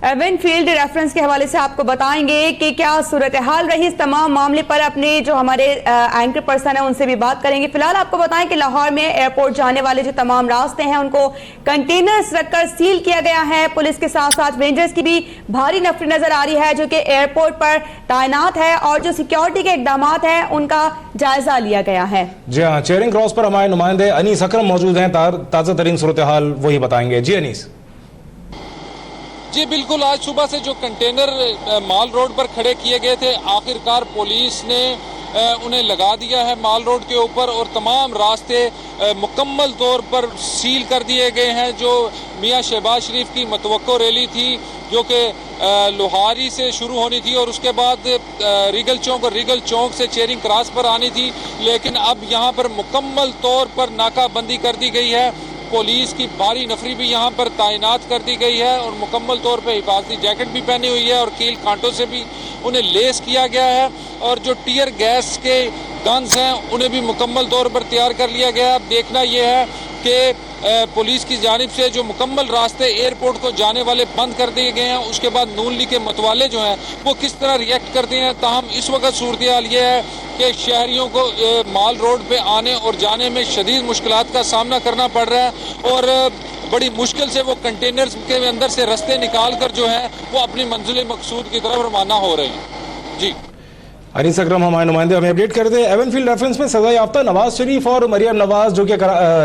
Avon field reference के हवाले से आपको बताएंगे कि क्या सूरत हाल रही इस तमाम मामले पर। अपने जो हमारे एंकर पर्सन है उनसे भी बात करेंगे। फिलहाल आपको बताएं कि लाहौर में एयरपोर्ट जाने वाले जो तमाम रास्ते हैं उनको कंटेनर्स रखकर सील किया गया है। पुलिस के साथ साथ रेंजर्स की भी भारी नफरी नजर आ रही है जो कि एयरपोर्ट पर तैनात है और जो सिक्योरिटी के इकदाम हैं उनका जायजा लिया गया है। जी हाँ, चेयरिंग क्रॉस पर हमारे नुमाइंदे अनीस अकरम मौजूद हैं। ताजा तरीन सूरत हाल वही बताएंगे। जी अनीस। जी बिल्कुल, आज सुबह से जो कंटेनर माल रोड पर खड़े किए गए थे आखिरकार पुलिस ने उन्हें लगा दिया है माल रोड के ऊपर और तमाम रास्ते मुकम्मल तौर पर सील कर दिए गए हैं। जो मियां शहबाज शरीफ की मतवक्को रैली थी जो कि लोहारी से शुरू होनी थी और उसके बाद रीगल चौक और रीगल चौक से चेयरिंग क्रॉस पर आनी थी, लेकिन अब यहाँ पर मुकम्मल तौर पर नाकाबंदी कर दी गई है। पुलिस की भारी नफरी भी यहाँ पर तैनात कर दी गई है और मुकम्मल तौर पे हिफाजती जैकेट भी पहनी हुई है और कील कांटों से भी उन्हें लेस किया गया है और जो टीयर गैस के गन्स हैं उन्हें भी मुकम्मल तौर पर तैयार कर लिया गया है। अब देखना यह है कि पुलिस की जानिब से जो मुकम्मल रास्ते एयरपोर्ट को जाने वाले बंद कर दिए गए हैं, उसके बाद नून लीग के मतवाले जो हैं वो किस तरह रिएक्ट करते हैं। ताहम इस वक्त सूरत हाल ये है कि शहरियों को माल रोड पे आने और जाने में शदीद मुश्किलात का सामना करना पड़ रहा है और बड़ी मुश्किल से वो कंटेनर्स के अंदर से रास्ते निकाल कर जो है वो अपनी मंजिल मकसूद की तरफ रवाना हो रहे हैं। जी अनीस अकरम हमारे नुमाइंदे हमें अपडेट कर दे। एवन फील्ड रेफरेंस में सजा याफ्ता नवाज शरीफ और मरियम नवाज जो कि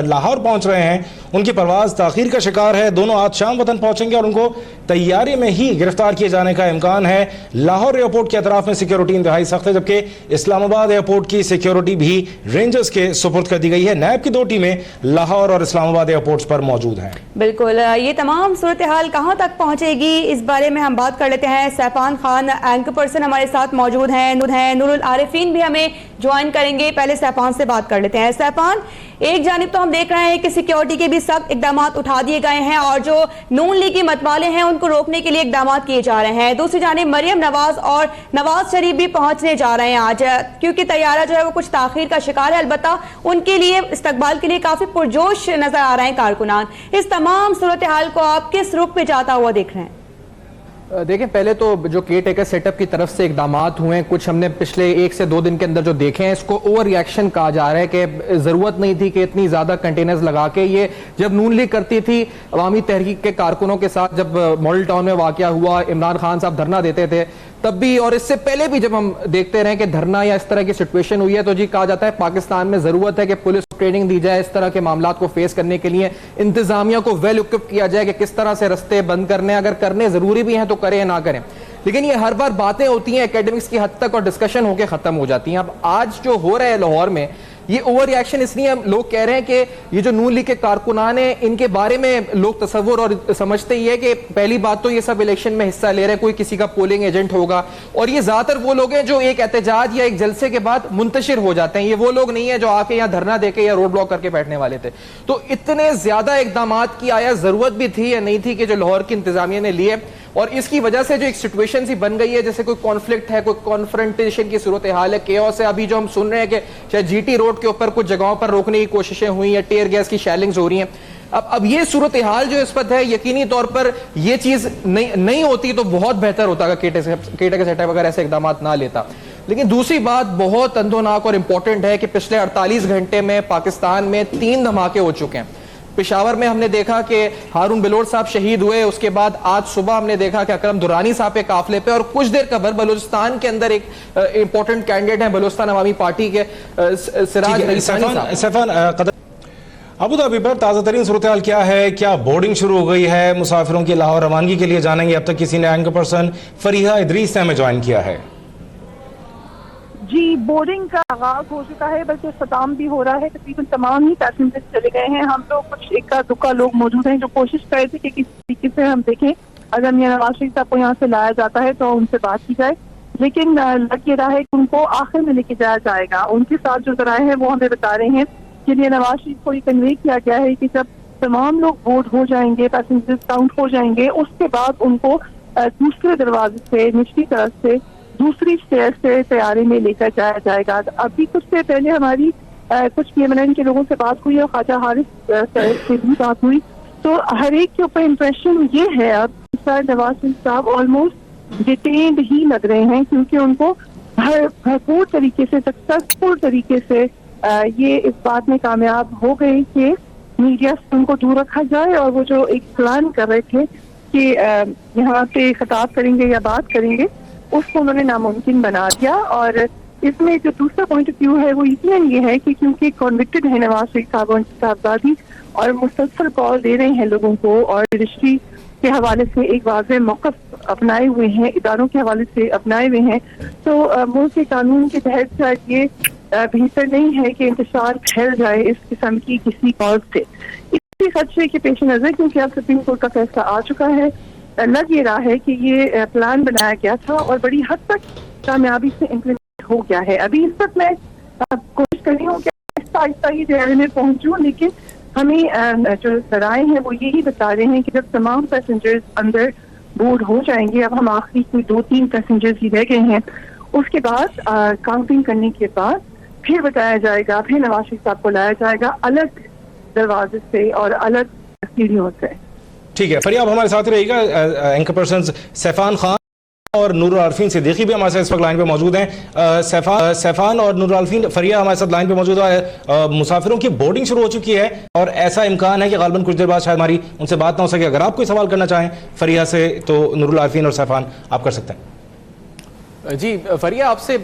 लाहौर पहुंच रहे हैं, उनकी परवाज ताखीर का शिकार है। दोनों आज शाम वतन पहुंचेंगे और उनको तैयारी में ही गिरफ्तार किए जाने का इम्कान है। लाहौर एयरपोर्ट के अतराफ में सिक्योरिटी इंतहाई सख्त है, जबकि इस्लामाबाद एयरपोर्ट की सिक्योरिटी भी रेंजर्स के सुपुर्द कर दी गई है। नैब की 2 टीमें लाहौर और इस्लामाबाद एयरपोर्ट पर मौजूद हैं। बिल्कुल, ये तमाम सूरत हाल कहाँ तक पहुंचेगी इस बारे में हम बात कर लेते हैं। सैफान खान एंकर पर्सन हमारे साथ मौजूद हैं, नूरुल आरिफीन भी हमें ज्वाइन करेंगे। पहले सैफान से बात कर लेते हैं। सैफान, एक जानिब तो हम देख रहे हैं कि सिक्योरिटी के भी सख्त इकदाम उठा दिए गए हैं और जो नून लीग के मतवाले हैं उनको रोकने के लिए इकदाम किए जा रहे हैं। दूसरी जानिब मरियम नवाज और नवाज शरीफ भी पहुंचने जा रहे हैं आज, क्योंकि तैयारा जो है वो कुछ ताखीर का शिकार है। अलबत्ता उनके लिए इस्तकबाल के लिए काफी पुरजोश नजर आ रहे हैं कारकुनान। इस तमाम सूरत हाल को आप किस रुख पे जाता हुआ देख रहे हैं? देखें, पहले तो जो केयर टेकर सेटअप की तरफ से इकदाम हुए हैं, कुछ हमने पिछले 1 से 2 दिन के अंदर जो देखे हैं, इसको ओवर रिएक्शन कहा जा रहा है कि जरूरत नहीं थी कि इतनी ज्यादा कंटेनर्स लगा के। ये जब नून लीग करती थी अवामी तहरीक के कारकुनों के साथ, जब मॉडल टाउन में वाकया हुआ, इमरान खान साहब धरना देते थे तब भी, और इससे पहले भी जब हम देखते रहे कि धरना या इस तरह की सिचुएशन हुई है, तो जी कहा जाता है पाकिस्तान में जरूरत है कि पुलिस को ट्रेनिंग दी जाए इस तरह के मामलात को फेस करने के लिए, इंतजामिया को वेल इक्विप किया जाए कि किस तरह से रास्ते बंद करने, अगर करने जरूरी भी हैं तो करें ना करें। लेकिन ये हर बार बातें होती हैं एकेडमिक्स की हद तक और डिस्कशन होकर खत्म हो जाती हैं। अब आज जो हो रहा है लाहौर में, ये ओवर रिएक्शन इसलिए लोग कह रहे हैं कि ये जो नून लीग के कारकुनान हैं इनके बारे में लोग तसव्वुर और समझते ही है कि पहली बात तो ये सब इलेक्शन में हिस्सा ले रहे हैं, कोई किसी का पोलिंग एजेंट होगा, और ये ज्यादातर वो लोग हैं जो एक एहतजाज या एक जलसे के बाद मुंतशिर हो जाते हैं। ये वो लोग नहीं है जो आके यहाँ धरना देके या रोड ब्लॉक करके बैठने वाले थे। तो इतने ज्यादा इकदाम की आया जरूरत भी थी या नहीं थी कि जो लाहौर की इंतजामिया ने लिए, और इसकी वजह से जो एक सिचुएशन सी बन गई है, जैसे कोई कॉन्फ्लिक्ट है, कोई कॉन्फ्रंटेशन की सूरत हाल है, केओस है। अभी जो हम सुन रहे हैं कि शायद जीटी रोड के ऊपर कुछ जगहों पर रोकने की कोशिशें हुई या टीयर गैस की शेलिंग्स हो रही हैं। अब ये सूरत हाल जो इस वक्त है, यकीनी तौर पर ये चीज नहीं होती तो बहुत बेहतर होता केटा का सेटअप अगर ऐसे इकदाम ना लेता। लेकिन दूसरी बात बहुत अंदोनाक और इंपॉर्टेंट है कि पिछले 48 घंटे में पाकिस्तान में 3 धमाके हो चुके हैं। पेशावर में हमने देखा कि हारून बिलोर साहब शहीद हुए, उसके बाद आज सुबह हमने देखा कि अकरम दुरानी साहब के काफले पे, और कुछ देर कबर बलूचिस्तान के अंदर एक इंपॉर्टेंट कैंडिडेट है बलूचिस्तान अवामी पार्टी के सिराज रईसानी साहब। अबू धाबी पर ताज़ा तरीन सूरत हाल क्या है? क्या बोर्डिंग शुरू हो गई है? मुसाफिरों की लाहौर रवानगी के लिए जानेंगे। अब तक किसी ने एंकर पर्सन फरीहा इदरीस ने हमें ज्वाइन किया है। जी, बोर्डिंग का आगाज हो चुका है, बल्कि इख्तिताम भी हो रहा है। तकरीबन तमाम ही पैसेंजर्स चले गए हैं। हम लोग कुछ इक्का दुक्का लोग मौजूद हैं जो कोशिश कर रहे थे कि किस तरीके से हम देखें अगर मियां नवाज शरीफ साहब को यहाँ से लाया जाता है तो उनसे बात की जाए, लेकिन लग ये रहा है कि उनको आखिर में लेके जाया जाएगा। उनके साथ जो जराए हैं वो हमें बता रहे हैं कि मियां नवाज शरीफ को ये कन्वे किया गया है कि जब तमाम लोग वोट हो जाएंगे, पैसेंजर्स काउंट हो जाएंगे, उसके बाद उनको दूसरे दरवाजे से, निचली तरफ से, दूसरी स्टेयर से तैयारी में लेकर जाया जाएगा। अभी कुछ देर पहले हमारी कुछ पीएमएलएन के लोगों से बात हुई और ख्वाजा हारिस से भी बात हुई, तो हर एक के ऊपर इम्प्रेशन ये है अब अनुसार नवाज शरीफ साहब ऑलमोस्ट डिटेन्ड ही लग रहे हैं, क्योंकि उनको भरपूर तरीके से, सक्सेसफुल तरीके से ये इस बात में कामयाब हो गए कि मीडिया से उनको दूर रखा जाए, और वो जो एक प्लान कर रहे थे कि यहाँ पे खिताब करेंगे या बात करेंगे, उसको उन्होंने नामुमकिन बना दिया। और इसमें जो दूसरा पॉइंट ऑफ व्यू है वो इसलिए ये है कि क्योंकि कॉन्विक्टेड है नवाज शरीफ साहब और उनकी साहबजादी, और मुसलसल कॉल दे रहे हैं लोगों को, और जुडिशरी के हवाले से एक वाज़ेह मौक़िफ़ अपनाए हुए हैं, इदारों के हवाले से अपनाए हुए हैं, तो मुल्क के कानून के तहत शायद ये बेहतर नहीं है कि इंतशार फैल जाए इस किस्म की किसी कॉल से। इसी खदशे के पेश नज़र, क्योंकि अब सुप्रीम कोर्ट का फैसला आ चुका है, लग ये रहा है कि ये प्लान बनाया गया था और बड़ी हद तक कामयाबी से इम्प्लीमेंट हो गया है। अभी इस वक्त मैं कोशिश कर रही हूँ कि आहिस्ता आहिस्ता ही जहर में पहुँचूँ, लेकिन हमें जो जराए हैं वो यही बता रहे हैं कि जब तमाम पैसेंजर्स अंदर बोर्ड हो जाएंगे, अब हम आखिरी कोई 2-3 पैसेंजर्स ही रह गए हैं, उसके बाद काउंटिंग करने के बाद फिर बताया जाएगा, फिर नवाज शरीफ साहब को लाया जाएगा अलग दरवाजे से और अलग सीढ़ियों से। ठीक है फरिया, आप हमारे साथ रहिएगा। एंकर पर्सन सैफान खान और नूरुल आरफीन सिद्दीकी भी हमारे साथ इस वक्त लाइन पे मौजूद हैं। सैफान और नूरुल आरफीन, फरिया हमारे साथ लाइन पे मौजूद है। मुसाफिरों की बोर्डिंग शुरू हो चुकी है और ऐसा इम्कान है कि गालिबन कुछ देर बाद शायद हमारी उनसे बात ना हो सके। अगर आप कोई सवाल करना चाहें फरिया से तो नूरुल आरफीन और सैफान आप कर सकते हैं। जी फरिया, आपसे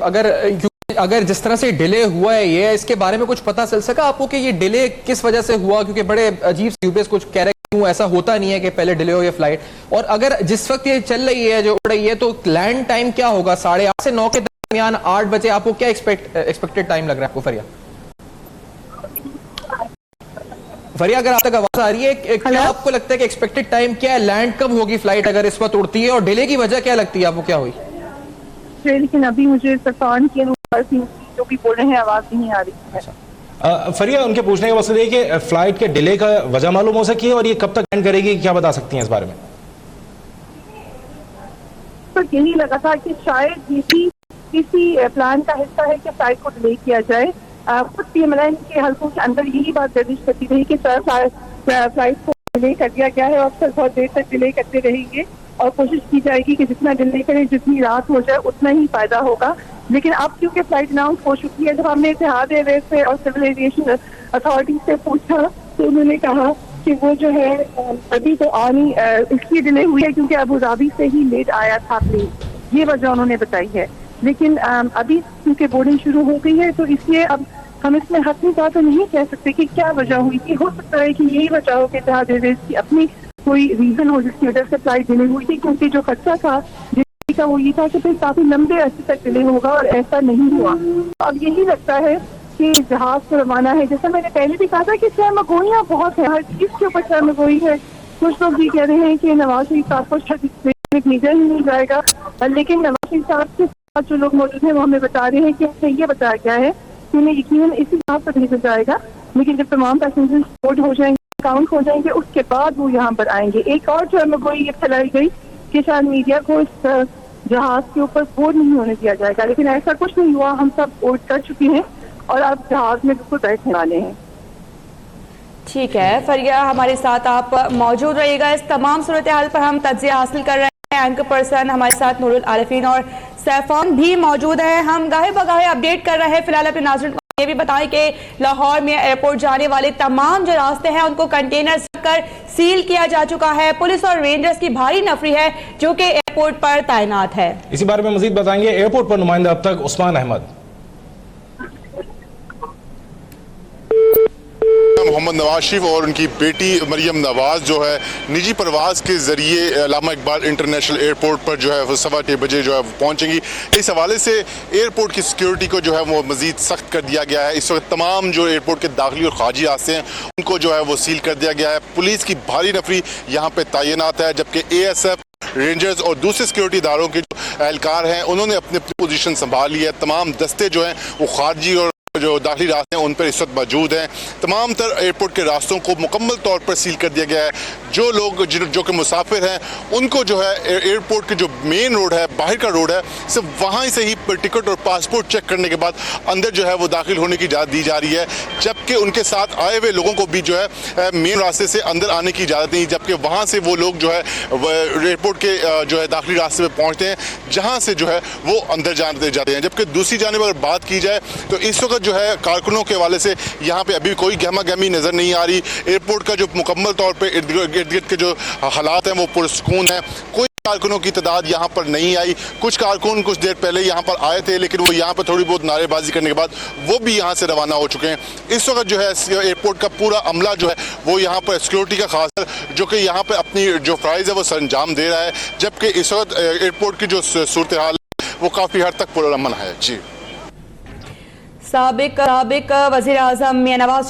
अगर जिस तरह से डिले हुआ है ये, इसके बारे में कुछ पता चल सका आपको कि ये डिले किस वजह से हुआ? क्योंकि बड़े अजीब से यूपीएस कुछ कह रहे हैं, ऐसा होता नहीं है कि पहले डिले हो ये फ्लाइट, और अगर जिस वक्त ये चल रही है, जो उड़ रही है, तो लैंड टाइम क्या होगा? 8:30 से 9 के दरमियान 8 बजे आपको क्या एक्सपेक्टेड टाइम लग रहा है आपको? फरिया अगर आप तक आवाज आ रही है, क्या आपको लगता है कि एक्सपेक्टेड टाइम क्या है? लैंड कब होगी फ्लाइट अगर इस वक्त उड़ती है, और डिले की वजह क्या लगती है आपको, क्या हुई? लेकिन अभी मुझे सफान की जो भी बोल रहे हैं आवाज नहीं आ रही है। फरिया, उनके पूछने का मकसद है कि फ्लाइट के डिले का वजह मालूम हो सकी है और ये कब तक लैंड करेगी, क्या बता सकती हैं इस बारे में? तो यही लगा था कि शायद ये भी किसी प्लान का हिस्सा है कि फ्लाइट को डिले किया जाए। खुद पीएमएलएन के हल्कों के अंदर यही बात गर्दिश करती रही कि फ्लाइट को डिले कर दिया गया है, अक्सर बहुत देर तक डिले करते रहेंगे और कोशिश की जाएगी कि जितना डिले करें, जितनी रात हो जाए उतना ही फायदा होगा। लेकिन अब क्योंकि फ्लाइट अनाउंस हो चुकी है, जब हमने इत्तेहाद एयरवेज से और सिविल एविएशन अथॉरिटी से पूछा तो उन्होंने कहा कि वो जो है अभी तो आनी इसलिए डिले हुई है क्योंकि अबू धाबी से ही लेट आया था प्लेन, ये वजह उन्होंने बताई है। लेकिन अभी क्योंकि बोर्डिंग शुरू हो गई है तो इसलिए अब हम इसमें हतमी बात तो नहीं कह सकते कि क्या वजह हुई थी। हो सकता है कि यही वजह हो कि इत्तेहाद एयरवेज की अपनी कोई रीजन हो जिसकी वजह से फ्लाइट डिले हुई थी, क्योंकि जो खर्चा था का वो ये था कि फिर काफी लंबे अर्से तक डिले होगा और ऐसा नहीं हुआ। अब यही लगता है कि जहाज को रवाना है, जैसा मैंने पहले भी कहा था कि सरमगोइयाँ बहुत है, हर चीज के ऊपर सरमगोई है। कुछ लोग ये कह रहे हैं कि नवाज शरीफ साहब को भेजा ही नहीं जाएगा, लेकिन नवाज शरीफ साहब के साथ जो लोग मौजूद हैं वो हमें बता रहे हैं कि हमें ये बताया गया है कि उन्हें यकीनन इसी बात पर भेजा जाएगा, लेकिन जब तमाम पैसेंजर्स बोर्ड हो जाएंगे, काउंट हो जाएंगे, उसके बाद वो यहाँ पर आएंगे। एक और सरमगोई ये फैलाई गई कि शायद मीडिया को इस जहाज के ऊपर बोर्ड नहीं होने दिया जाएगा, लेकिन ऐसा कुछ नहीं हुआ। हम सब बोर्ड कर चुके हैं और अब जहाज में बिल्कुल बैठने वाले हैं। ठीक है फरिया, हमारे साथ आप मौजूद रहिएगा। इस तमाम सूरत हाल पर हम तज्जिया हासिल कर रहे हैं। एंकर पर्सन हमारे साथ नूरुल आरफीन और सैफान भी मौजूद है। हम गाहे बगाहे अपडेट कर रहे हैं। फिलहाल अपने नाज़रीन को ये भी बताएं कि लाहौर में एयरपोर्ट जाने वाले तमाम जो रास्ते हैं उनको कंटेनर कर सील किया जा चुका है। पुलिस और रेंजर्स की भारी नफरी है जो कि एयरपोर्ट पर तैनात है। इसी बारे में मजीद बताएंगे एयरपोर्ट पर नुमाइंदा अब तक उस्मान अहमद। मोहम्मद नवाज शरीफ और उनकी बेटी मरियम नवाज जो है निजी परवाज के जरिए अल्लामा इकबाल इंटरनेशनल एयरपोर्ट पर जो है वो 6:15 बजे जो है वो पहुंचेंगी। इस हवाले से एयरपोर्ट की सिक्योरिटी को जो है वो मजीद सख्त कर दिया गया है। इस वक्त तमाम जो एयरपोर्ट के दाखिली और खारजी रास्ते हैं उनको जो है वो सील कर दिया गया है। पुलिस की भारी नफरी यहाँ पे तैनात है, जबकि ASF, रेंजर्स और दूसरे सिक्योरिटी इदारों के जो एहलकार हैं उन्होंने अपनी पोजीशन संभाल ली है। तमाम दस्ते जो हैं वो खारजी और जो दाखिली रास्ते हैं उन पर इस वक्त मौजूद हैं। तमाम तर एयरपोर्ट के रास्तों को मुकम्मल तौर पर सील कर दिया गया है। जो लोग जो कि मुसाफिर हैं उनको जो है एयरपोर्ट के जो मेन रोड है, बाहर का रोड है, सिर्फ वहाँ से ही टिकट और पासपोर्ट चेक करने के बाद अंदर जो है वो दाखिल होने की इजाज़त दी जा रही है, जबकि उनके साथ आए हुए लोगों को भी जो है मेन रास्ते से अंदर आने की इजाज़त नहीं, जबकि वहाँ से वो लोग जो है एयरपोर्ट के जो है दाखिली रास्ते में पहुँचते हैं, जहाँ से जो है वो अंदर जाते हैं। जबकि दूसरी जानिब अगर बात की जाए तो इस वक्त जो है कारकुनों के हवाले से यहाँ पे अभी कोई गहमा गहमी नज़र नहीं आ रही। एयरपोर्ट का जो मुकम्मल तौर पे इर्द गिर्द के जो हालात हैं वो पुरसुकून है। कोई कारकुनों की तादाद यहाँ पर नहीं आई। कुछ कारकुन कुछ देर पहले यहाँ पर आए थे, लेकिन वो यहाँ पर थोड़ी बहुत नारेबाजी करने के बाद वो भी यहाँ से रवाना हो चुके हैं। इस वक्त जो है एयरपोर्ट का पूरा अमला जो है वो यहाँ पर सिक्योरिटी का खास जो कि यहाँ पर अपनी जो फ़राइज़ है वो सरअंजाम दे रहा है, जबकि इस वक्त एयरपोर्ट की जो सूरत हाल वो काफ़ी हद तक पुरअमन है। जी, साबिक वज़ीर आज़म मियां नवाज